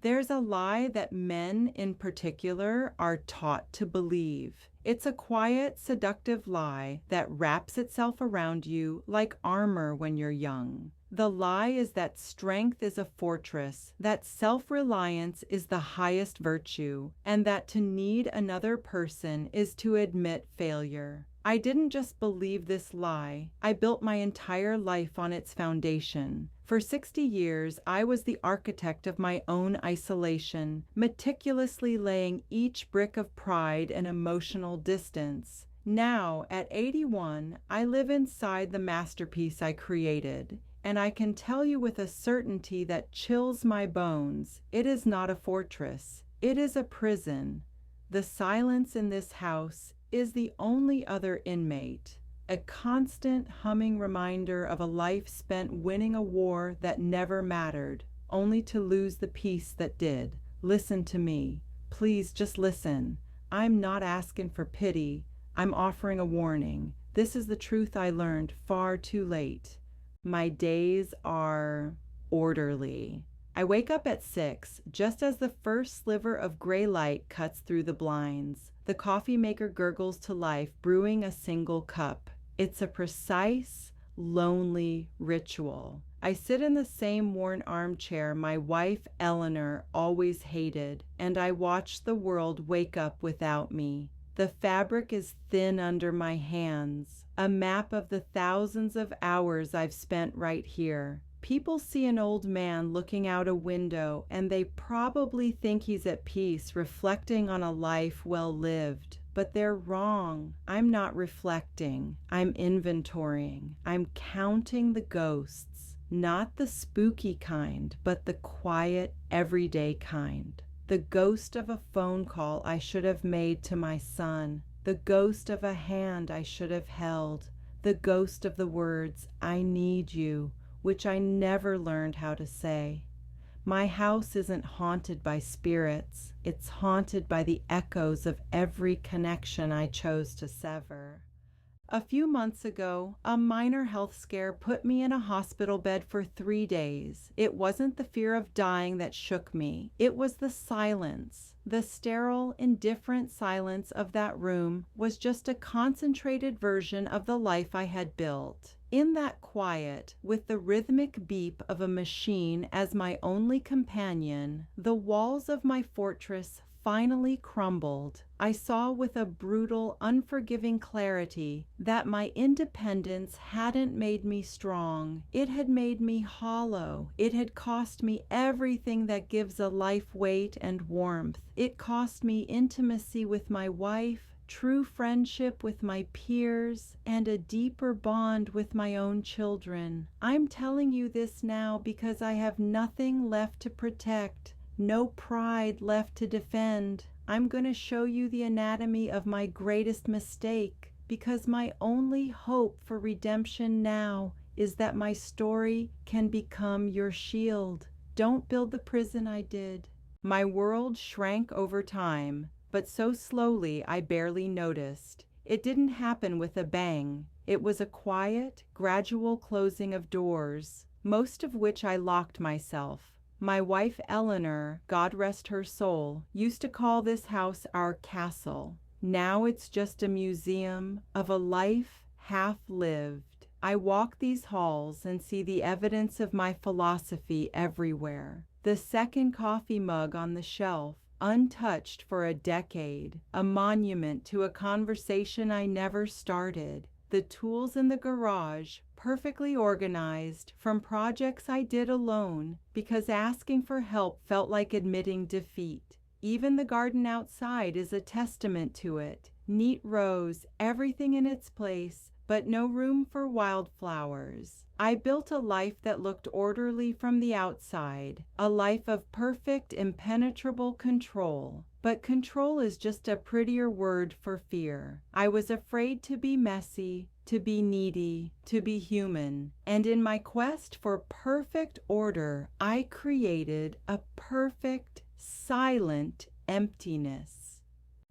There's a lie that men in particular are taught to believe. It's a quiet, seductive lie that wraps itself around you like armor when you're young. The lie is that strength is a fortress, that self-reliance is the highest virtue, and that to need another person is to admit failure. I didn't just believe this lie, I built my entire life on its foundation. For 60 years, I was the architect of my own isolation, meticulously laying each brick of pride and emotional distance. Now, at 81, I live inside the masterpiece I created. And I can tell you with a certainty that chills my bones, it is not a fortress, it is a prison. The silence in this house is the only other inmate, a constant humming reminder of a life spent winning a war that never mattered, only to lose the peace that did. Listen to me. Please just listen. I'm not asking for pity. I'm offering a warning. This is the truth I learned far too late. My days are orderly. I wake up at 6, just as the first sliver of gray light cuts through the blinds. The coffee maker gurgles to life, brewing a single cup. It's a precise, lonely ritual. I sit in the same worn armchair my wife Eleanor always hated, and I watch the world wake up without me. The fabric is thin under my hands, a map of the thousands of hours I've spent right here. People see an old man looking out a window and they probably think he's at peace, reflecting on a life well lived. But they're wrong. I'm not reflecting. I'm inventorying. I'm counting the ghosts, not the spooky kind, but the quiet, everyday kind. The ghost of a phone call I should have made to my son, the ghost of a hand I should have held, the ghost of the words, "I need you," which I never learned how to say. My house isn't haunted by spirits, it's haunted by the echoes of every connection I chose to sever. A few months ago, a minor health scare put me in a hospital bed for 3 days. It wasn't the fear of dying that shook me. It was the silence. The sterile, indifferent silence of that room was just a concentrated version of the life I had built. In that quiet, with the rhythmic beep of a machine as my only companion, the walls of my fortress finally crumbled. I saw with a brutal, unforgiving clarity that my independence hadn't made me strong. It had made me hollow. It had cost me everything that gives a life weight and warmth. It cost me intimacy with my wife, true friendship with my peers, and a deeper bond with my own children. I'm telling you this now because I have nothing left to protect. No pride left to defend. I'm going to show you the anatomy of my greatest mistake, because my only hope for redemption now is that my story can become your shield. Don't build the prison I did. My world shrank over time, but so slowly I barely noticed. It didn't happen with a bang. It was a quiet, gradual closing of doors, most of which I locked myself. My wife Eleanor, God rest her soul, used to call this house our castle. Now it's just a museum of a life half lived. I walk these halls and see the evidence of my philosophy everywhere. The second coffee mug on the shelf, untouched for a decade, a monument to a conversation I never started. The tools in the garage, perfectly organized, from projects I did alone, because asking for help felt like admitting defeat. Even the garden outside is a testament to it. Neat rows, everything in its place, but no room for wildflowers. I built a life that looked orderly from the outside, a life of perfect, impenetrable control. But control is just a prettier word for fear. I was afraid to be messy, to be needy, to be human. And in my quest for perfect order, I created a perfect, silent emptiness.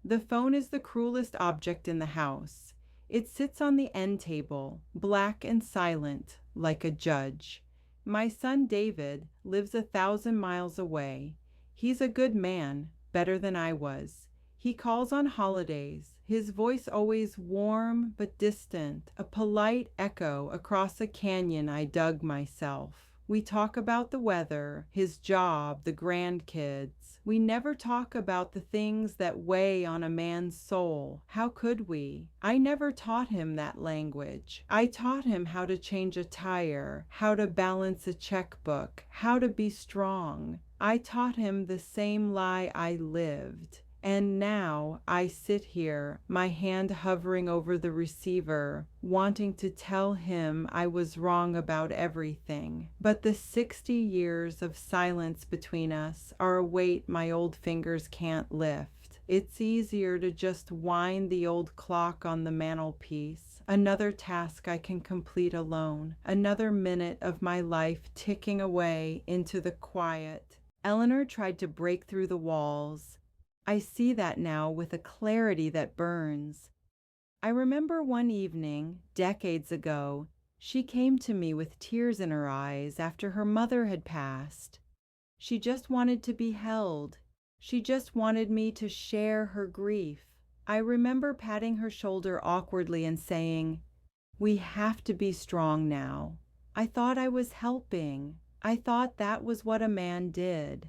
The phone is the cruelest object in the house. It sits on the end table, black and silent, like a judge. My son David lives 1,000 miles away. He's a good man, better than I was. He calls on holidays, his voice always warm but distant, a polite echo across a canyon I dug myself. We talk about the weather, his job, the grandkids. We never talk about the things that weigh on a man's soul. How could we? I never taught him that language. I taught him how to change a tire, how to balance a checkbook, how to be strong. I taught him the same lie I lived. And now I sit here, my hand hovering over the receiver, wanting to tell him I was wrong about everything. But the 60 years of silence between us are a weight my old fingers can't lift. It's easier to just wind the old clock on the mantelpiece. Another task I can complete alone. Another minute of my life ticking away into the quiet. Eleanor tried to break through the walls. I see that now with a clarity that burns. I remember one evening, decades ago, she came to me with tears in her eyes after her mother had passed. She just wanted to be held. She just wanted me to share her grief. I remember patting her shoulder awkwardly and saying, "We have to be strong now." I thought I was helping. I thought that was what a man did.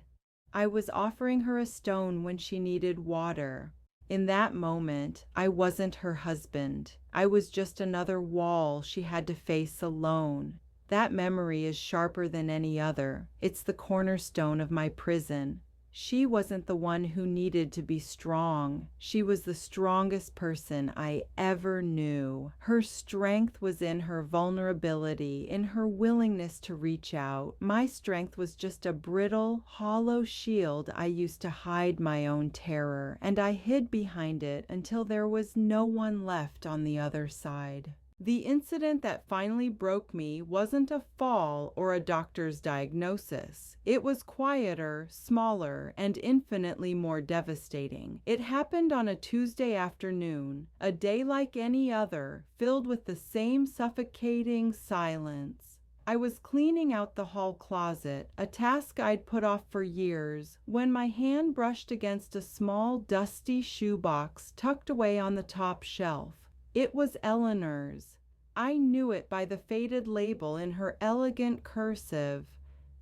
I was offering her a stone when she needed water. In that moment, I wasn't her husband. I was just another wall she had to face alone. That memory is sharper than any other. It's the cornerstone of my prison. She wasn't the one who needed to be strong. She was the strongest person I ever knew. Her strength was in her vulnerability, in her willingness to reach out. My strength was just a brittle, hollow shield I used to hide my own terror, and I hid behind it until there was no one left on the other side. The incident that finally broke me wasn't a fall or a doctor's diagnosis. It was quieter, smaller, and infinitely more devastating. It happened on a Tuesday afternoon, a day like any other, filled with the same suffocating silence. I was cleaning out the hall closet, a task I'd put off for years, when my hand brushed against a small, dusty shoebox tucked away on the top shelf. It was Eleanor's. I knew it by the faded label in her elegant cursive,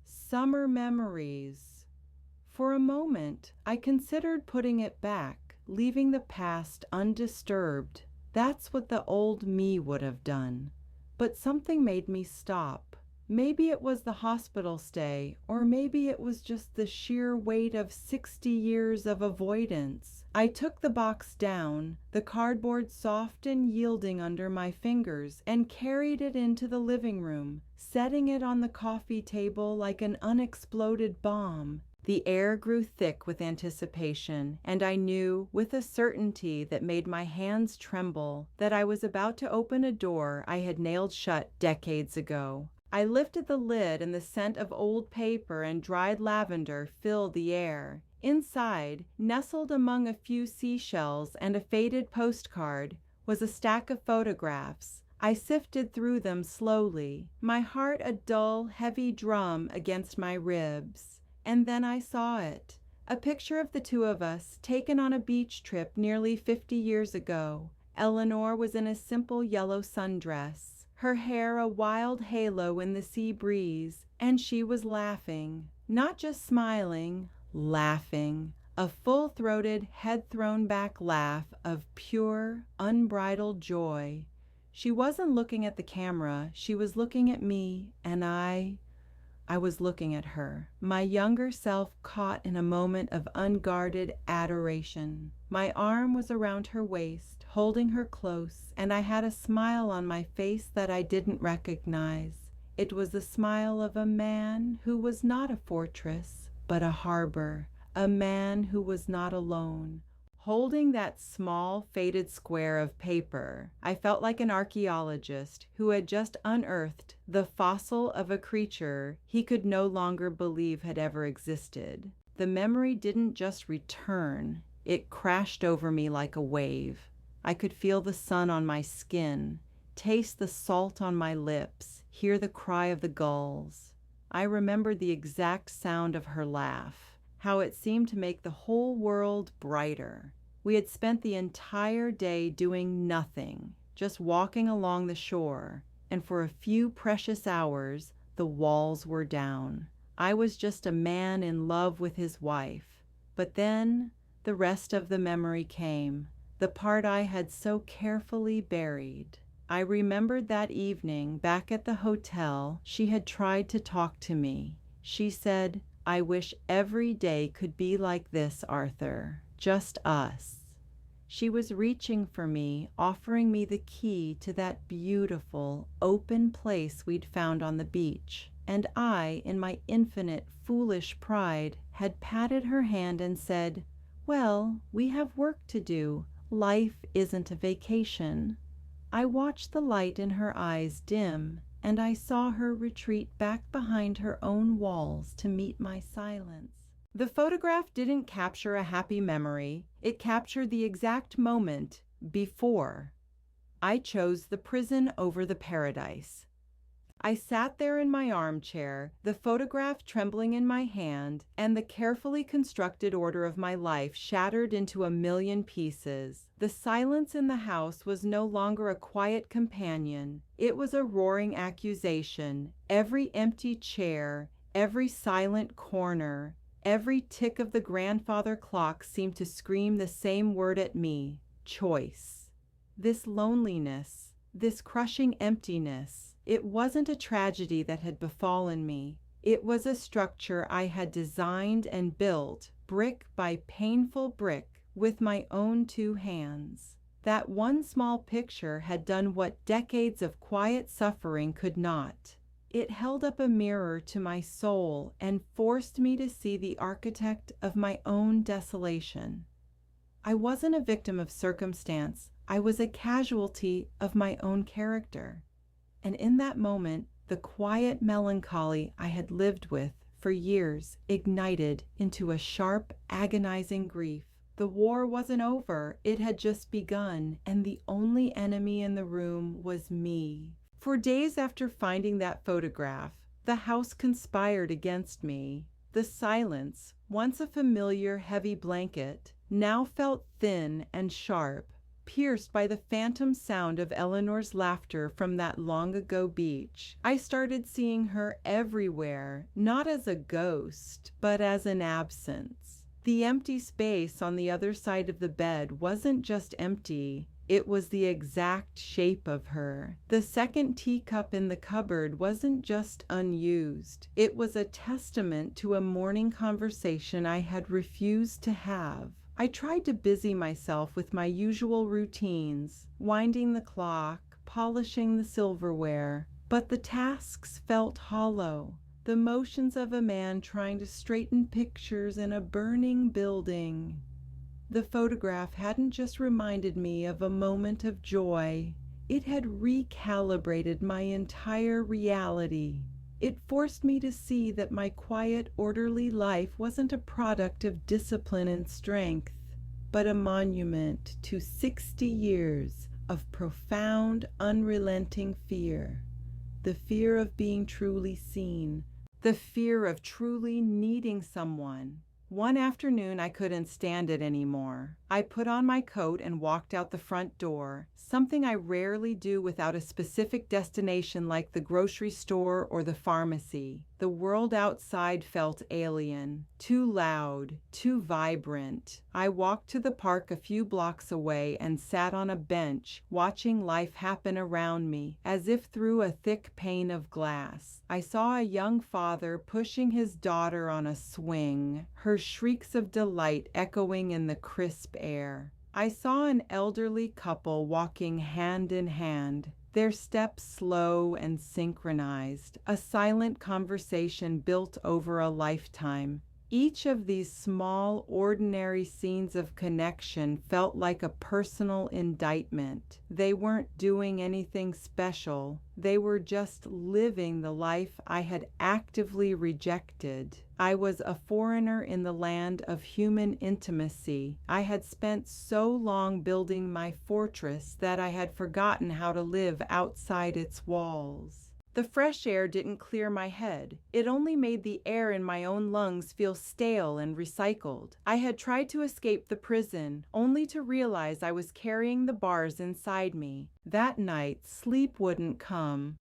"Summer Memories." For a moment, I considered putting it back, leaving the past undisturbed. That's what the old me would have done. But something made me stop. Maybe it was the hospital stay, or maybe it was just the sheer weight of 60 years of avoidance. I took the box down, the cardboard soft and yielding under my fingers, and carried it into the living room, setting it on the coffee table like an unexploded bomb. The air grew thick with anticipation, and I knew, with a certainty that made my hands tremble, that I was about to open a door I had nailed shut decades ago. I lifted the lid, and the scent of old paper and dried lavender filled the air. Inside, nestled among a few seashells and a faded postcard, was a stack of photographs. I sifted through them slowly, my heart a dull, heavy drum against my ribs. And then I saw it. A picture of the two of us, taken on a beach trip nearly 50 years ago. Eleanor was in a simple yellow sundress, her hair a wild halo in the sea breeze, and she was laughing. Not just smiling, laughing. A full-throated, head-thrown-back laugh of pure, unbridled joy. She wasn't looking at the camera, she was looking at me, and I was looking at her, my younger self caught in a moment of unguarded adoration. My arm was around her waist, holding her close, and I had a smile on my face that I didn't recognize. It was the smile of a man who was not a fortress, but a harbor, a man who was not alone. Holding that small, faded square of paper, I felt like an archaeologist who had just unearthed the fossil of a creature he could no longer believe had ever existed. The memory didn't just return, it crashed over me like a wave. I could feel the sun on my skin, taste the salt on my lips, hear the cry of the gulls. I remembered the exact sound of her laugh. how it seemed to make the whole world brighter. We had spent the entire day doing nothing, just walking along the shore, and for a few precious hours, the walls were down. I was just a man in love with his wife. But then, the rest of the memory came, the part I had so carefully buried. I remembered that evening, back at the hotel, she had tried to talk to me. She said, "I wish every day could be like this, Arthur. Just us." She was reaching for me, offering me the key to that beautiful, open place we'd found on the beach. And I, in my infinite, foolish pride, had patted her hand and said, "Well, we have work to do. Life isn't a vacation." I watched the light in her eyes dim, and I saw her retreat back behind her own walls to meet my silence. The photograph didn't capture a happy memory. It captured the exact moment before. I chose the prison over the paradise. I sat there in my armchair, the photograph trembling in my hand, and the carefully constructed order of my life shattered into a million pieces. The silence in the house was no longer a quiet companion. It was a roaring accusation. Every empty chair, every silent corner, every tick of the grandfather clock seemed to scream the same word at me: choice. This loneliness, this crushing emptiness, it wasn't a tragedy that had befallen me. It was a structure I had designed and built, brick by painful brick, with my own two hands. That one small picture had done what decades of quiet suffering could not. It held up a mirror to my soul and forced me to see the architect of my own desolation. I wasn't a victim of circumstance. I was a casualty of my own character. And in that moment, the quiet melancholy I had lived with for years ignited into a sharp, agonizing grief. The war wasn't over, it had just begun, and the only enemy in the room was me. For days after finding that photograph, the house conspired against me. The silence, once a familiar, heavy blanket, now felt thin and sharp, pierced by the phantom sound of Eleanor's laughter from that long-ago beach. I started seeing her everywhere, not as a ghost, but as an absence. The empty space on the other side of the bed wasn't just empty, it was the exact shape of her. The second teacup in the cupboard wasn't just unused, it was a testament to a morning conversation I had refused to have. I tried to busy myself with my usual routines, winding the clock, polishing the silverware, but the tasks felt hollow, the motions of a man trying to straighten pictures in a burning building. The photograph hadn't just reminded me of a moment of joy, it had recalibrated my entire reality. It forced me to see that my quiet, orderly life wasn't a product of discipline and strength, but a monument to 60 years of profound, unrelenting fear. The fear of being truly seen, the fear of truly needing someone. One afternoon I couldn't stand it anymore. I put on my coat and walked out the front door, something I rarely do without a specific destination like the grocery store or the pharmacy. The world outside felt alien, too loud, too vibrant. I walked to the park a few blocks away and sat on a bench, watching life happen around me, as if through a thick pane of glass. I saw a young father pushing his daughter on a swing, her shrieks of delight echoing in the crisp air. I saw an elderly couple walking hand in hand, their steps slow and synchronized, a silent conversation built over a lifetime. Each of these small, ordinary scenes of connection felt like a personal indictment. They weren't doing anything special. They were just living the life I had actively rejected. I was a foreigner in the land of human intimacy. I had spent so long building my fortress that I had forgotten how to live outside its walls. The fresh air didn't clear my head. It only made the air in my own lungs feel stale and recycled. I had tried to escape the prison, only to realize I was carrying the bars inside me. That night, sleep wouldn't come.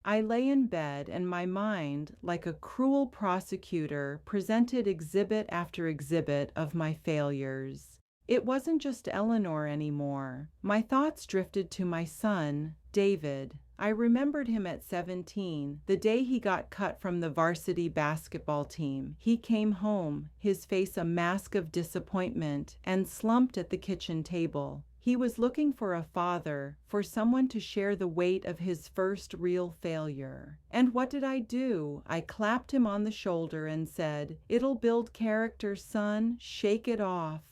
I lay in bed, and my mind, like a cruel prosecutor, presented exhibit after exhibit of my failures. It wasn't just Eleanor anymore. My thoughts drifted to my son, David. I remembered him at 17, the day he got cut from the varsity basketball team. He came home, his face a mask of disappointment, and slumped at the kitchen table. He was looking for a father, for someone to share the weight of his first real failure. And what did I do? I clapped him on the shoulder and said, "It'll build character, son. Shake it off."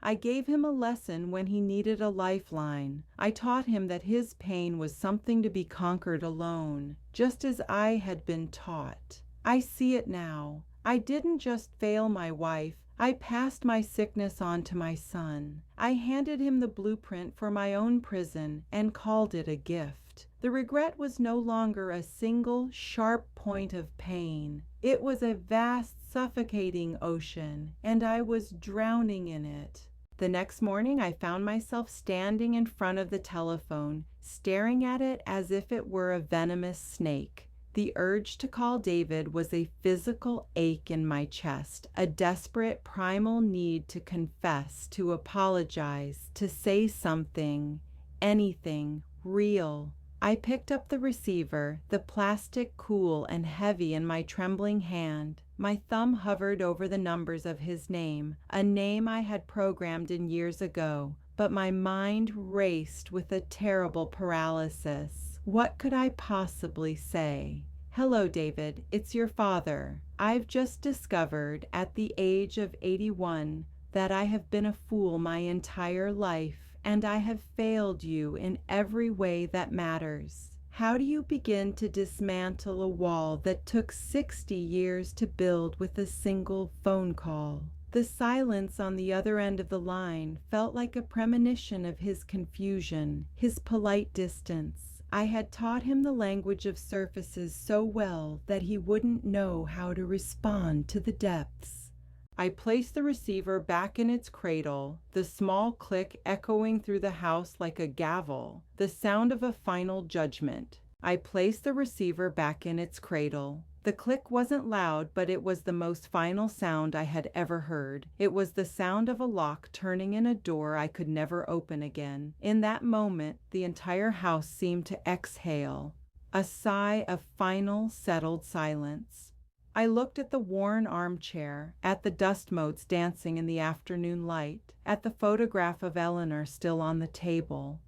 I gave him a lesson when he needed a lifeline. I taught him that his pain was something to be conquered alone, just as I had been taught. I see it now. I didn't just fail my wife. I passed my sickness on to my son. I handed him the blueprint for my own prison and called it a gift. The regret was no longer a single, sharp point of pain. It was a vast, suffocating ocean, and I was drowning in it. The next morning, I found myself standing in front of the telephone, staring at it as if it were a venomous snake. The urge to call David was a physical ache in my chest, a desperate primal need to confess, to apologize, to say something, anything, real. I picked up the receiver, the plastic cool and heavy in my trembling hand. My thumb hovered over the numbers of his name, a name I had programmed in years ago, but my mind raced with a terrible paralysis. What could I possibly say? "Hello, David, it's your father. I've just discovered at the age of 81 that I have been a fool my entire life, and I have failed you in every way that matters. How do you begin to dismantle a wall that took 60 years to build with a single phone call?" The silence on the other end of the line felt like a premonition of his confusion, his polite distance. I had taught him the language of surfaces so well that he wouldn't know how to respond to the depths. I placed the receiver back in its cradle, the small click echoing through the house like a gavel, the sound of a final judgment. I placed the receiver back in its cradle. The click wasn't loud, but it was the most final sound I had ever heard. It was the sound of a lock turning in a door I could never open again. In that moment, the entire house seemed to exhale, a sigh of final, settled silence. I looked at the worn armchair, at the dust motes dancing in the afternoon light, at the photograph of Eleanor still on the table,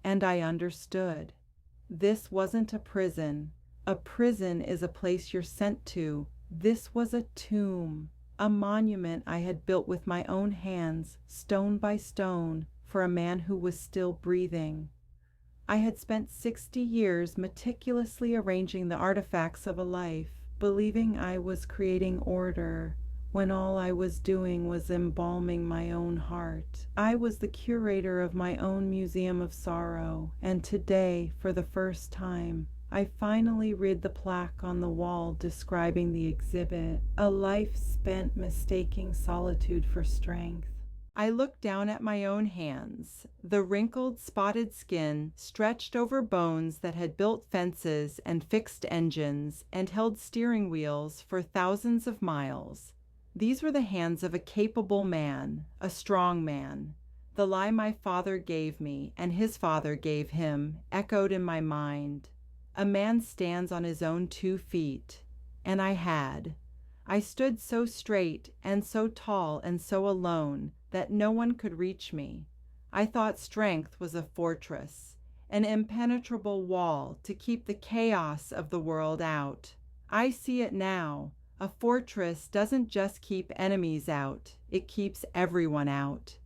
and I understood. This wasn't a prison. A prison is a place you're sent to. This was a tomb, a monument I had built with my own hands, stone by stone, for a man who was still breathing. I had spent 60 years meticulously arranging the artifacts of a life, believing I was creating order, when all I was doing was embalming my own heart. I was the curator of my own museum of sorrow, and today, for the first time, I finally read the plaque on the wall describing the exhibit, a life spent mistaking solitude for strength. I looked down at my own hands, the wrinkled, spotted skin stretched over bones that had built fences and fixed engines and held steering wheels for thousands of miles. These were the hands of a capable man, a strong man. The lie my father gave me and his father gave him echoed in my mind. A man stands on his own 2 feet, and I had. I stood so straight and so tall and so alone that no one could reach me. I thought strength was a fortress, an impenetrable wall to keep the chaos of the world out. I see it now. A fortress doesn't just keep enemies out, it keeps everyone out.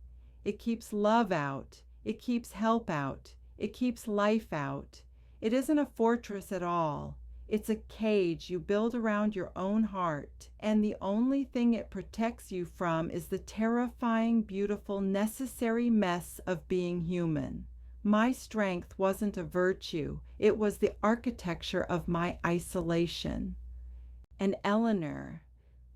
It keeps love out, it keeps help out, it keeps life out. It isn't a fortress at all. It's a cage you build around your own heart, and the only thing it protects you from is the terrifying, beautiful, necessary mess of being human. My strength wasn't a virtue, it was the architecture of my isolation. And Eleanor,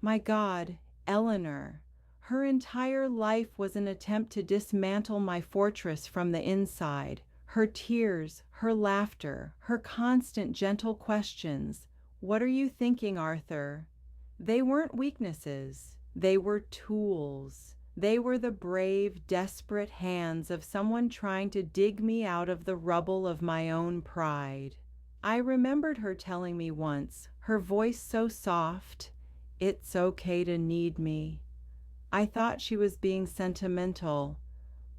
my God, Eleanor, her entire life was an attempt to dismantle my fortress from the inside. Her tears, her laughter, her constant gentle questions. What are you thinking, Arthur? They weren't weaknesses. They were tools. They were the brave, desperate hands of someone trying to dig me out of the rubble of my own pride. I remembered her telling me once, her voice so soft, "It's okay to need me." I thought she was being sentimental.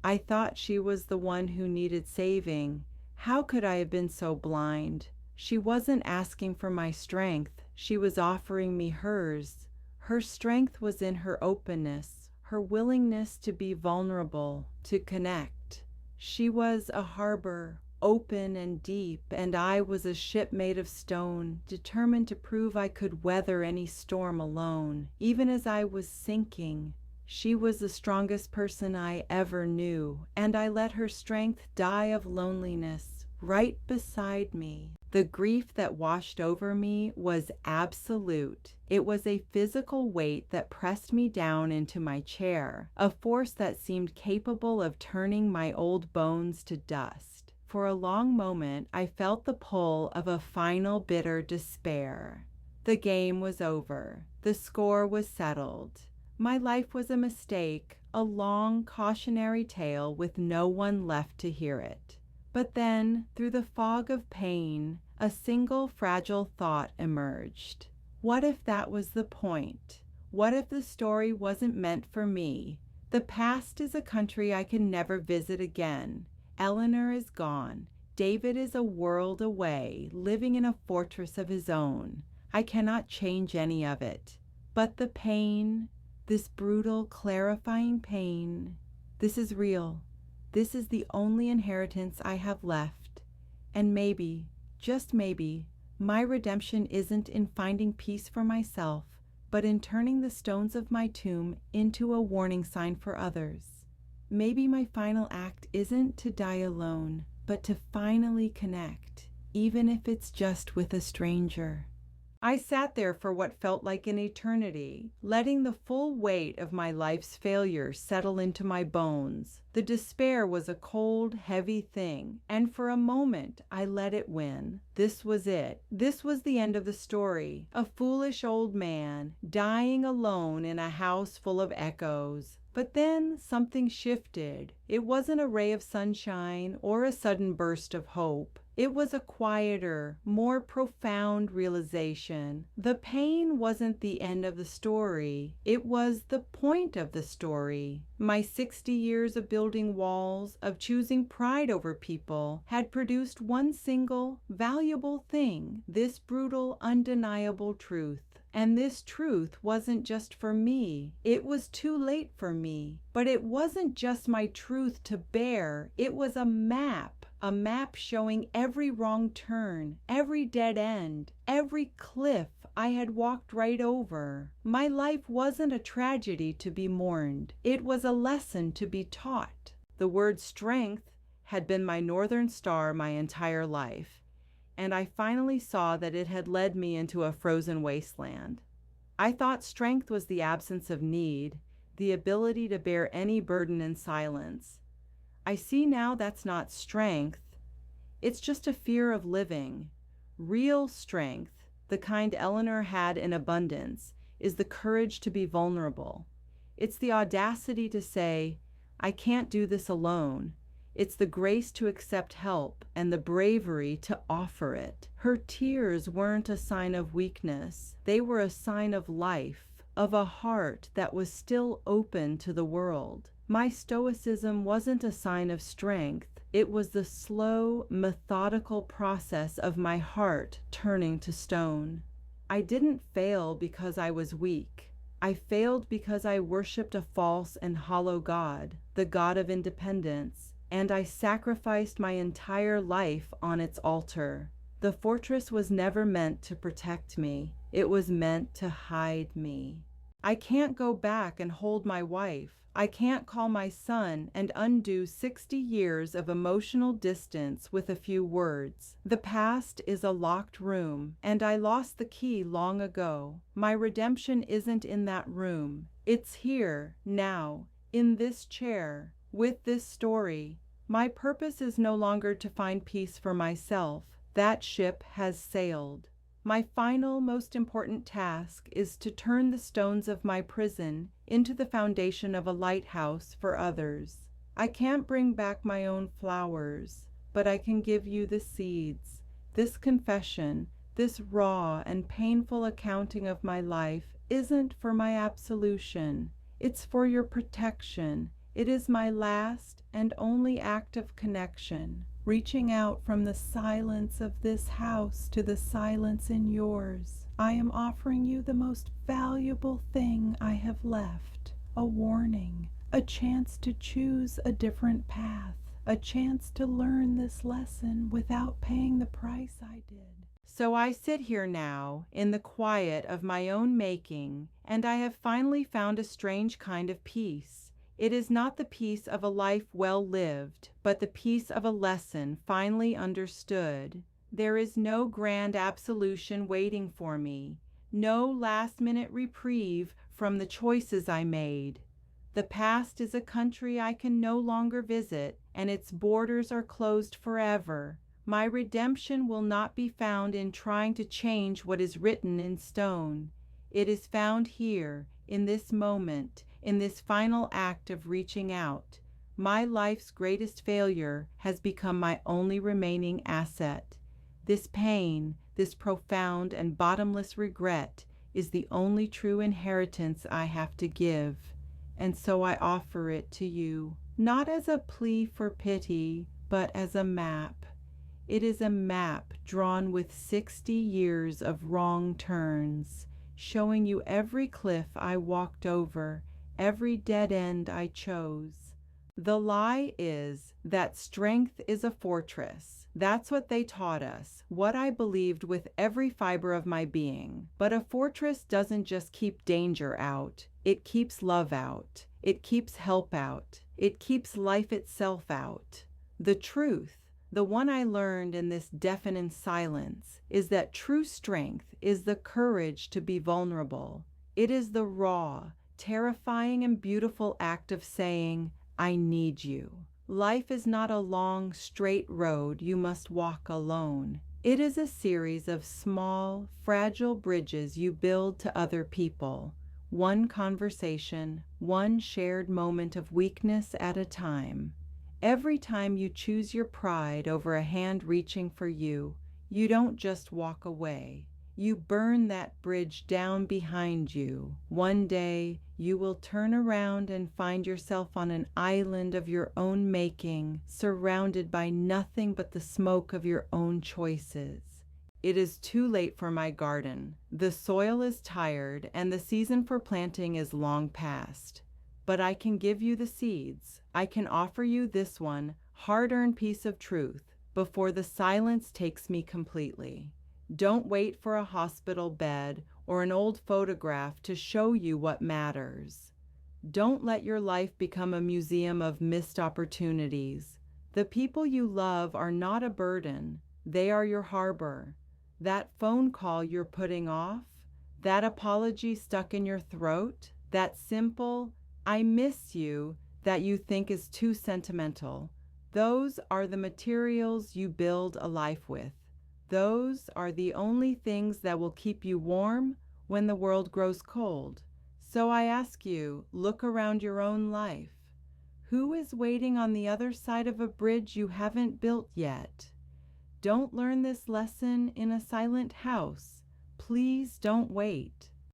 I thought she was the one who needed saving. How could I have been so blind? She wasn't asking for my strength. She was offering me hers. Her strength was in her openness, her willingness to be vulnerable, to connect. She was a harbor, open and deep, and I was a ship made of stone, determined to prove I could weather any storm alone. Even as I was sinking, she was the strongest person I ever knew, and I let her strength die of loneliness right beside me. The grief that washed over me was absolute. It was a physical weight that pressed me down into my chair, a force that seemed capable of turning my old bones to dust. For a long moment, I felt the pull of a final bitter despair. The game was over. The score was settled. My life was a mistake, a long cautionary tale with no one left to hear it. But then, through the fog of pain, a single fragile thought emerged. What if that was the point? What if the story wasn't meant for me? The past is a country I can never visit again. Eleanor is gone. David is a world away, living in a fortress of his own. I cannot change any of it. But the pain, this brutal, clarifying pain, this is real. This is the only inheritance I have left. And maybe, just maybe, my redemption isn't in finding peace for myself, but in turning the stones of my tomb into a warning sign for others. Maybe my final act isn't to die alone, but to finally connect, even if it's just with a stranger. I sat there for what felt like an eternity, letting the full weight of my life's failures settle into my bones. The despair was a cold, heavy thing, and for a moment I let it win. This was it. This was the end of the story. A foolish old man, dying alone in a house full of echoes. But then something shifted. It wasn't a ray of sunshine or a sudden burst of hope. It was a quieter, more profound realization. The pain wasn't the end of the story. It was the point of the story. My 60 years of building walls, of choosing pride over people, had produced one single, valuable thing, this brutal, undeniable truth. And this truth wasn't just for me. It was too late for me. But it wasn't just my truth to bear. It was a map showing every wrong turn, every dead end, every cliff I had walked right over. My life wasn't a tragedy to be mourned. It was a lesson to be taught. The word strength had been my northern star my entire life, and I finally saw that it had led me into a frozen wasteland. I thought strength was the absence of need, the ability to bear any burden in silence. I see now that's not strength. It's just a fear of living. Real strength, the kind Eleanor had in abundance, is the courage to be vulnerable. It's the audacity to say, I can't do this alone. It's the grace to accept help and the bravery to offer it. Her tears weren't a sign of weakness. They were a sign of life, of a heart that was still open to the world. My stoicism wasn't a sign of strength. It was the slow, methodical process of my heart turning to stone. I didn't fail because I was weak. I failed because I worshipped a false and hollow God, the God of independence, and I sacrificed my entire life on its altar. The fortress was never meant to protect me. It was meant to hide me. I can't go back and hold my wife. I can't call my son and undo 60 years of emotional distance with a few words. The past is a locked room, and I lost the key long ago. My redemption isn't in that room. It's here, now, in this chair, with this story. My purpose is no longer to find peace for myself. That ship has sailed. My final, most important task is to turn the stones of my prison into the foundation of a lighthouse for others. I can't bring back my own flowers, but I can give you the seeds. This confession, this raw and painful accounting of my life, isn't for my absolution. It's for your protection. It is my last and only act of connection, reaching out from the silence of this house to the silence in yours. I am offering you the most valuable thing I have left, a warning, a chance to choose a different path, a chance to learn this lesson without paying the price I did. So I sit here now, in the quiet of my own making, and I have finally found a strange kind of peace. It is not the peace of a life well lived, but the peace of a lesson finally understood. There is no grand absolution waiting for me, no last-minute reprieve from the choices I made. The past is a country I can no longer visit, and its borders are closed forever. My redemption will not be found in trying to change what is written in stone. It is found here, in this moment, in this final act of reaching out. My life's greatest failure has become my only remaining asset. This pain, this profound and bottomless regret, is the only true inheritance I have to give, and so I offer it to you, not as a plea for pity, but as a map. It is a map drawn with 60 years of wrong turns, showing you every cliff I walked over, every dead end I chose. The lie is that strength is a fortress. That's what they taught us, what I believed with every fiber of my being. But a fortress doesn't just keep danger out. It keeps love out. It keeps help out. It keeps life itself out. The truth, the one I learned in this deafening silence, is that true strength is the courage to be vulnerable. It is the raw, terrifying and beautiful act of saying, I need you. Life is not a long, straight road you must walk alone. It is a series of small, fragile bridges you build to other people, one conversation, one shared moment of weakness at a time. Every time you choose your pride over a hand reaching for you, you don't just walk away. You burn that bridge down behind you. One day, you will turn around and find yourself on an island of your own making, surrounded by nothing but the smoke of your own choices. It is too late for my garden. The soil is tired, and the season for planting is long past. But I can give you the seeds. I can offer you this one hard-earned piece of truth before the silence takes me completely. Don't wait for a hospital bed or an old photograph to show you what matters. Don't let your life become a museum of missed opportunities. The people you love are not a burden. They are your harbor. That phone call you're putting off, that apology stuck in your throat, that simple, I miss you, that you think is too sentimental. Those are the materials you build a life with. Those are the only things that will keep you warm when the world grows cold. So I ask you, look around your own life. Who is waiting on the other side of a bridge you haven't built yet? Don't learn this lesson in a silent house. Please don't wait.